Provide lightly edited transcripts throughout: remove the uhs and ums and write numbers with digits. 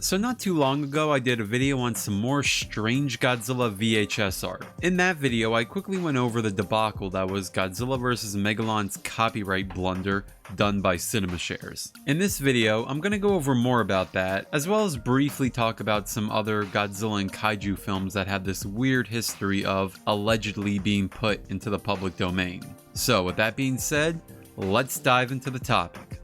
So not too long ago I did a video on some more strange Godzilla VHS art. In that video I quickly went over the debacle that was Godzilla vs. Megalon's copyright blunder done by CinemaShares. In this video I'm going to go over more about that, as well as briefly talk about some other Godzilla and Kaiju films that had this weird history of allegedly being put into the public domain. So with that being said, let's dive into the topic.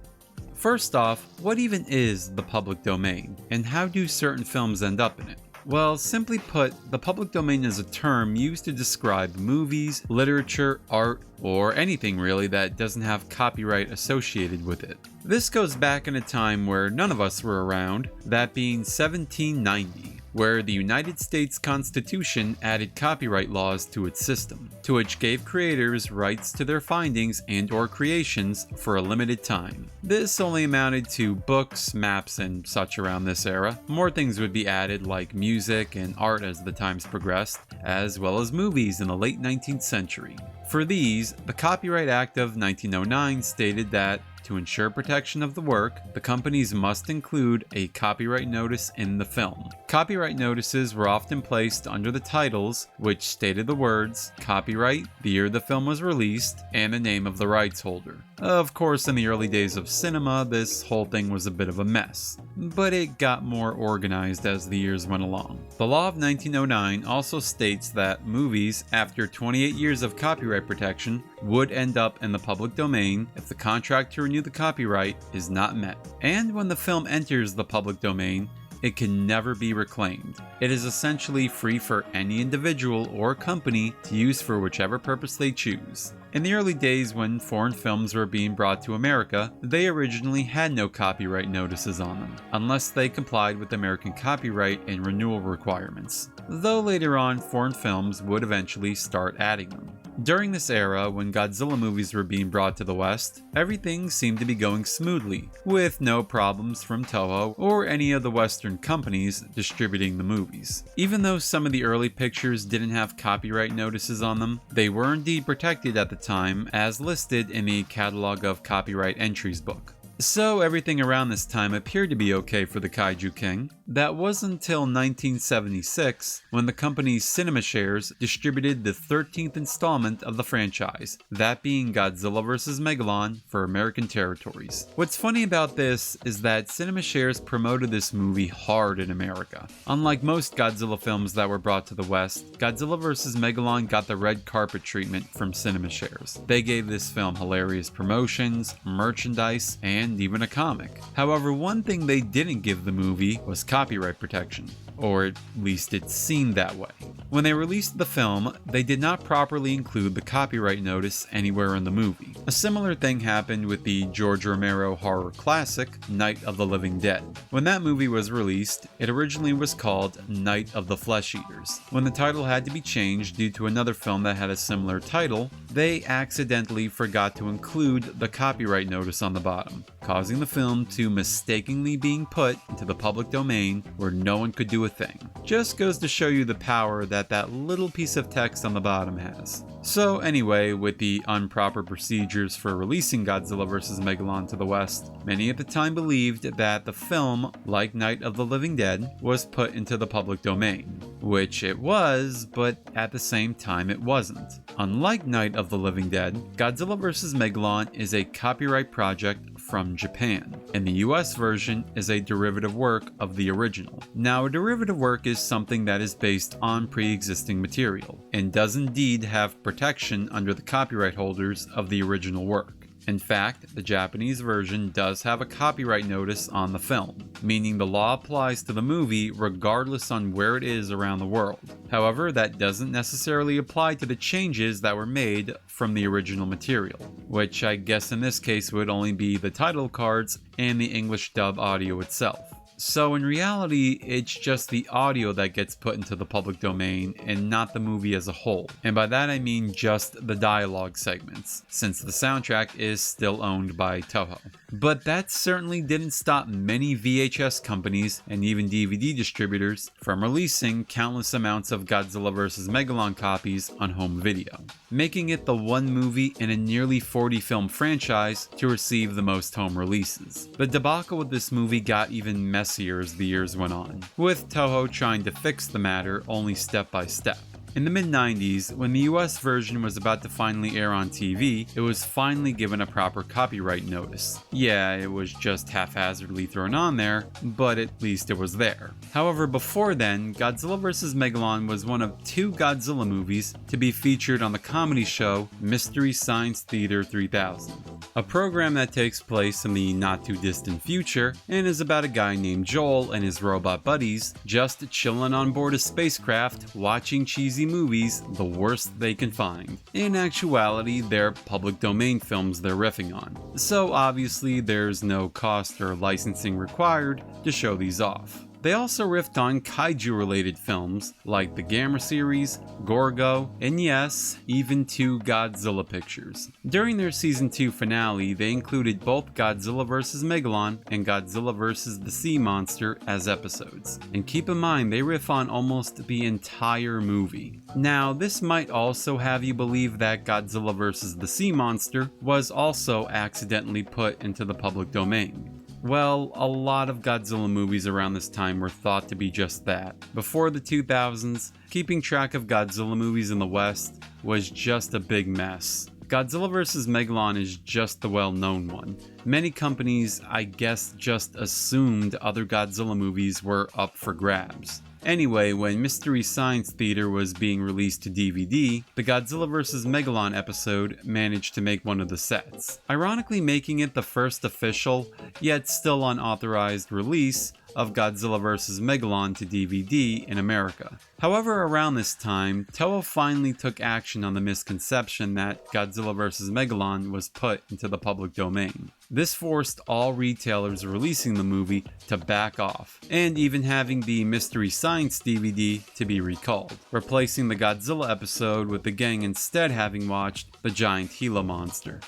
First off, what even is the public domain, and how do certain films end up in it? Well, simply put, the public domain is a term used to describe movies, literature, art, or anything really that doesn't have copyright associated with it. This goes back in a time where none of us were around, that being 1790. Where the United States Constitution added copyright laws to its system, to which gave creators rights to their findings and/or creations for a limited time. This only amounted to books, maps, and such around this era. More things would be added like music and art as the times progressed, as well as movies in the late 19th century. For these, the Copyright Act of 1909 stated that to ensure protection of the work, the companies must include a copyright notice in the film. Copyright notices were often placed under the titles, which stated the words, copyright, the year the film was released, and the name of the rights holder. Of course, in the early days of cinema, this whole thing was a bit of a mess, but it got more organized as the years went along. The law of 1909 also states that movies, after 28 years of copyright protection, would end up in the public domain if the contract to renew the copyright is not met. And when the film enters the public domain, it can never be reclaimed. It is essentially free for any individual or company to use for whichever purpose they choose. In the early days when foreign films were being brought to America, they originally had no copyright notices on them, unless they complied with American copyright and renewal requirements, though later on foreign films would eventually start adding them. During this era, when Godzilla movies were being brought to the West, everything seemed to be going smoothly, with no problems from Toho or any of the Western companies distributing the movies. Even though some of the early pictures didn't have copyright notices on them, they were indeed protected at the time as listed in the Catalog of Copyright Entries book. So everything around this time appeared to be okay for the Kaiju King. That was until 1976 when the company's CinemaShares distributed the 13th installment of the franchise, that being Godzilla vs. Megalon for American territories. What's funny about this is that CinemaShares promoted this movie hard in America. Unlike most Godzilla films that were brought to the West, Godzilla vs. Megalon got the red carpet treatment from CinemaShares. They gave this film hilarious promotions, merchandise, and even a comic. However, one thing they didn't give the movie was copyright protection, or at least it seemed that way. When they released the film, they did not properly include the copyright notice anywhere in the movie. A similar thing happened with the George Romero horror classic, Night of the Living Dead. When that movie was released, it originally was called Night of the Flesh Eaters. When the title had to be changed due to another film that had a similar title, they accidentally forgot to include the copyright notice on the bottom, causing the film to mistakenly being put into the public domain where no one could do a thing. Just goes to show you the power that little piece of text on the bottom has. So anyway, with the improper procedures for releasing Godzilla vs. Megalon to the West, many at the time believed that the film, like Night of the Living Dead, was put into the public domain. Which it was, but at the same time it wasn't. Unlike Night of the Living Dead, Godzilla vs. Megalon is a copyright project from Japan, and the US version is a derivative work of the original. Now, a derivative work is something that is based on pre-existing material, and does indeed have protection under the copyright holders of the original work. In fact, the Japanese version does have a copyright notice on the film, meaning the law applies to the movie regardless on where it is around the world. However, that doesn't necessarily apply to the changes that were made from the original material, which I guess in this case would only be the title cards and the English dub audio itself. So in reality, it's just the audio that gets put into the public domain and not the movie as a whole. And by that I mean just the dialogue segments, since the soundtrack is still owned by Toho. But that certainly didn't stop many VHS companies and even DVD distributors from releasing countless amounts of Godzilla vs. Megalon copies on home video, making it the one movie in a nearly 40 film franchise to receive the most home releases. The debacle with this movie got even messier messier as the years went on, with Toho trying to fix the matter only step by step. In the mid-90s, when the US version was about to finally air on TV, it was finally given a proper copyright notice. Yeah, it was just haphazardly thrown on there, but at least it was there. However, before then, Godzilla vs. Megalon was one of 2 Godzilla movies to be featured on the comedy show Mystery Science Theater 3000, a program that takes place in the not-too-distant future and is about a guy named Joel and his robot buddies just chilling on board a spacecraft watching cheesy movies the worst they can find. In actuality, they're public domain films they're riffing on, so obviously there's no cost or licensing required to show these off. They also riffed on kaiju-related films like the Gamera series, Gorgo, and yes, even 2 Godzilla pictures. During their Season 2 finale, they included both Godzilla vs. Megalon and Godzilla vs. the Sea Monster as episodes. And keep in mind, they riff on almost the entire movie. Now, this might also have you believe that Godzilla vs. the Sea Monster was also accidentally put into the public domain. Well, a lot of Godzilla movies around this time were thought to be just that. Before the 2000s, keeping track of Godzilla movies in the West was just a big mess. Godzilla vs. Megalon is just the well-known one. Many companies, I guess, just assumed other Godzilla movies were up for grabs. Anyway, when Mystery Science Theater was being released to DVD, the Godzilla vs. Megalon episode managed to make one of the sets, ironically making it the first official, yet still unauthorized release of Godzilla vs. Megalon to DVD in America. However, around this time, Toho finally took action on the misconception that Godzilla vs. Megalon was put into the public domain. This forced all retailers releasing the movie to back off, and even having the Mystery Science DVD to be recalled, replacing the Godzilla episode with the gang instead having watched the giant Gila monster.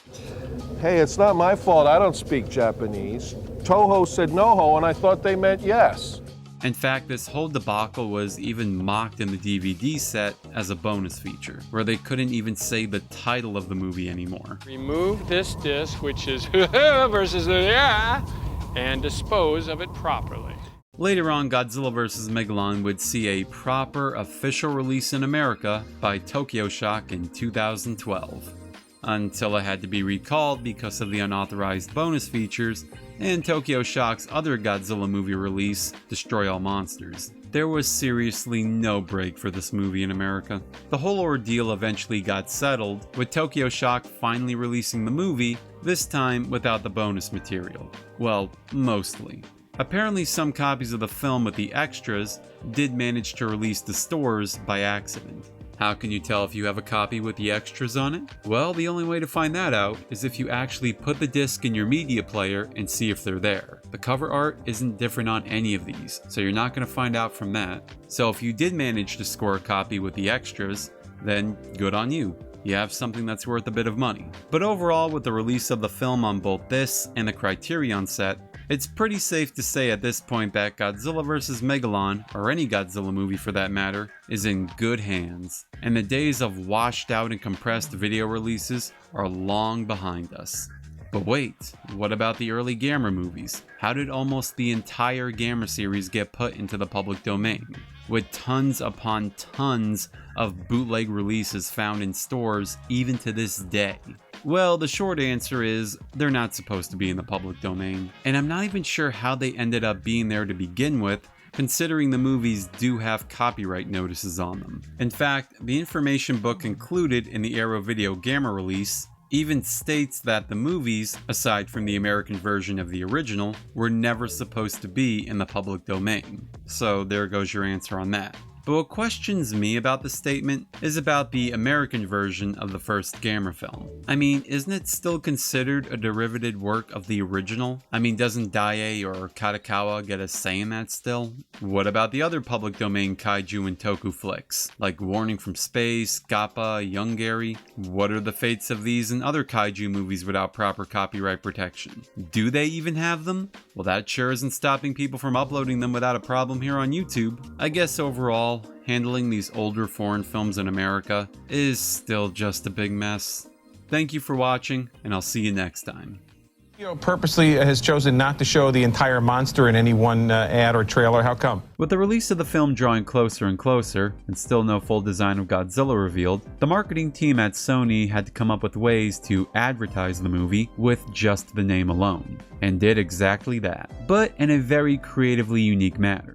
Hey, it's not my fault, I don't speak Japanese. Toho said no-ho and I thought they meant yes. In fact, this whole debacle was even mocked in the DVD set as a bonus feature, where they couldn't even say the title of the movie anymore. Remove this disc, which is versus and dispose of it properly. Later on, Godzilla vs. Megalon would see a proper official release in America by Tokyo Shock in 2012. Until it had to be recalled because of the unauthorized bonus features and Tokyo Shock's other Godzilla movie release, Destroy All Monsters. There was seriously no break for this movie in America. The whole ordeal eventually got settled, with Tokyo Shock finally releasing the movie, this time without the bonus material. Well, mostly. Apparently some copies of the film with the extras did manage to release to stores by accident. How can you tell if you have a copy with the extras on it? Well, the only way to find that out is if you actually put the disc in your media player and see if they're there. The cover art isn't different on any of these, so you're not going to find out from that. So if you did manage to score a copy with the extras, then good on you. You have something that's worth a bit of money. But overall, with the release of the film on both this and the Criterion set, it's pretty safe to say at this point that Godzilla vs. Megalon, or any Godzilla movie for that matter, is in good hands. And the days of washed out and compressed video releases are long behind us. But wait, what about the early Gamera movies? How did almost the entire Gamera series get put into the public domain? With tons upon tons of bootleg releases found in stores even to this day. Well, the short answer is they're not supposed to be in the public domain, and I'm not even sure how they ended up being there to begin with, considering the movies do have copyright notices on them. In fact, the information book included in the Arrow Video Gamera release even states that the movies, aside from the American version of the original, were never supposed to be in the public domain. So there goes your answer on that. But what questions me about the statement is about the American version of the first Gamera film. I mean, isn't it still considered a derivative work of the original? I mean, doesn't Daiei or Katakawa get a say in that still? What about the other public domain kaiju and toku flicks, like Warning from Space, Gappa, Young Gary? What are the fates of these and other kaiju movies without proper copyright protection? Do they even have them? Well, that sure isn't stopping people from uploading them without a problem here on YouTube. I guess overall, handling these older foreign films in America is still just a big mess. Thank you for watching, and I'll see you next time. Purposely has chosen not to show the entire monster in any one ad or trailer. How come? With the release of the film drawing closer and closer, and still no full design of Godzilla revealed, the marketing team at Sony had to come up with ways to advertise the movie with just the name alone, and did exactly that, but in a very creatively unique manner.